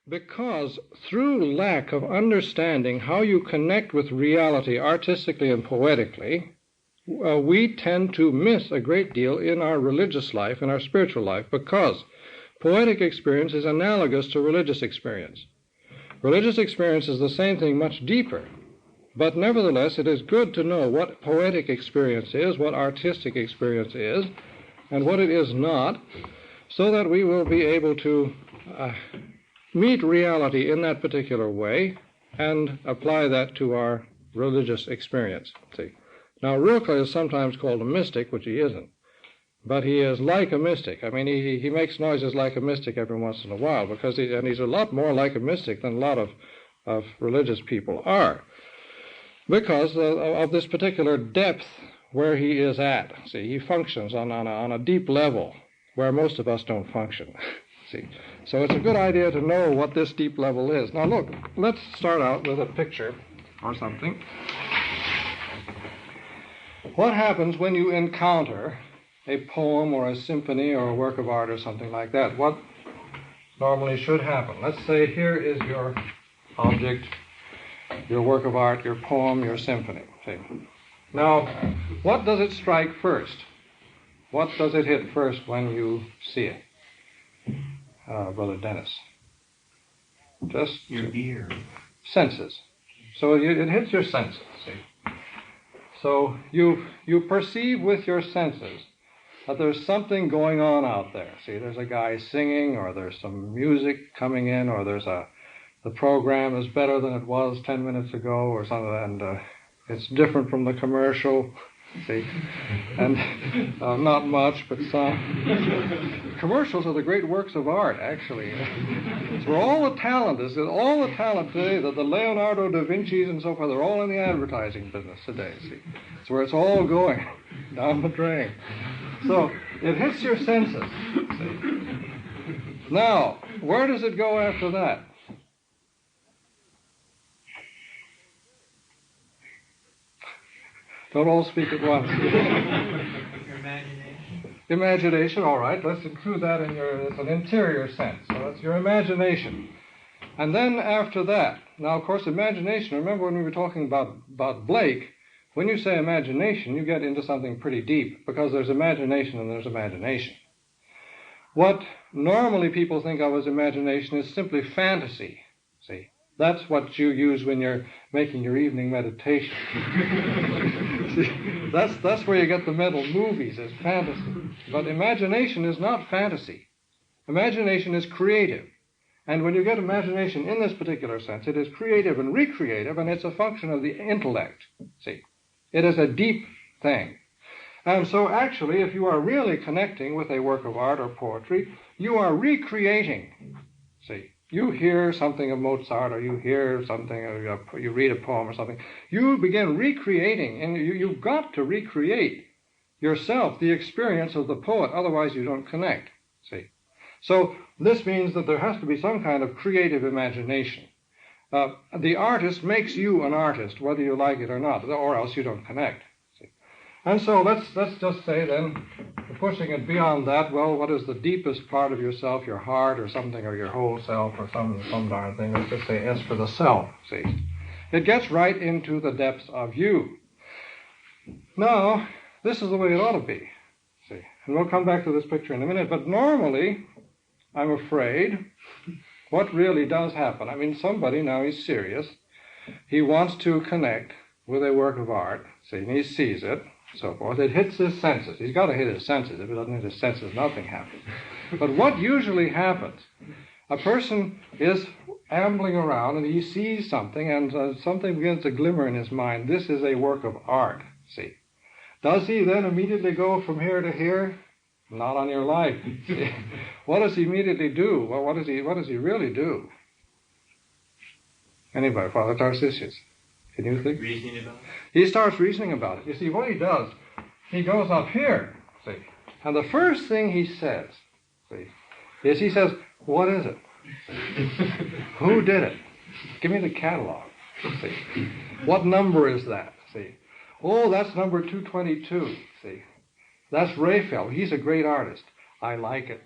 Because through lack of understanding how you connect with reality artistically and poetically, we tend to miss a great deal in our religious life, in our spiritual life, because poetic experience is analogous to religious experience. Religious experience is the same thing, much deeper, but nevertheless it is good to know what poetic experience is, what artistic experience is, and what it is not, so that we will be able to meet reality in that particular way and apply that to our religious experience. See? Now, Rilke is sometimes called a mystic, which he isn't, but he is like a mystic. I mean, he makes noises like a mystic every once in a while, because he's a lot more like a mystic than a lot of religious people are, because of this particular depth where he is at. See, he functions on a deep level where most of us don't function. See, so it's a good idea to know what this deep level is. Now, look, let's start out with a picture or something. What happens when you encounter a poem or a symphony or a work of art or something like that? What normally should happen? Let's say here is your object, your work of art, your poem, your symphony. See? Now, what does it strike first? What does it hit first when you see it, Brother Dennis? Just your ear. Senses. So it hits your senses, see? So you perceive with your senses that there's something going on out there. See, there's a guy singing, or there's some music coming in, or the program is better than it was 10 minutes ago, or something, and it's different from the commercial. See, and not much, but some. Commercials are the great works of art, actually. It's where all the talent is. All the talent today, the Leonardo da Vinci's and so forth, they're all in the advertising business today. See, it's where it's all going down the drain. So it hits your senses. See. Now, where does it go after that? Don't all speak at once. Your imagination. Imagination, all right. Let's include that in it's an interior sense. So that's your imagination. And then after that, now, of course, imagination, remember when we were talking about Blake, when you say imagination, you get into something pretty deep, because there's imagination and there's imagination. What normally people think of as imagination is simply fantasy, see? That's what you use when you're making your evening meditation. See, that's where you get the mental movies, is fantasy. But imagination is not fantasy. Imagination is creative. And when you get imagination in this particular sense, it is creative and recreative, and it's a function of the intellect. See, it is a deep thing. And so actually, if you are really connecting with a work of art or poetry, you are recreating. See, you hear something of Mozart, or you hear something, or you read a poem or something, you begin recreating, and you've got to recreate yourself the experience of the poet, otherwise you don't connect, see. So this means that there has to be some kind of creative imagination. The artist makes you an artist, whether you like it or not, or else you don't connect, see. And so let's just say then, pushing it beyond that, well, what is the deepest part of yourself, your heart or something, or your whole self, or some darn thing? Let's just say S for the self, see. It gets right into the depths of you. Now, this is the way it ought to be, see. And we'll come back to this picture in a minute, but normally, I'm afraid, what really does happen, I mean, somebody, now he's serious, he wants to connect with a work of art, see, and he sees it, so forth. It hits his senses. He's got to hit his senses. If it doesn't hit his senses, nothing happens. But what usually happens, a person is ambling around and he sees something, and something begins to glimmer in his mind. This is a work of art, see. Does he then immediately go from here to here? Not on your life. See? What does he immediately do? Well, what does he really do? Anybody? Father Tarcisius? Can you think? Reasoning about it? He starts reasoning about it. You see, what he does, he goes up here, see, and the first thing he says, see, is he says, what is it? Who did it? Give me the catalog, see. What number is that, see? Oh, that's number 222, see. That's Raphael. He's a great artist. I like it.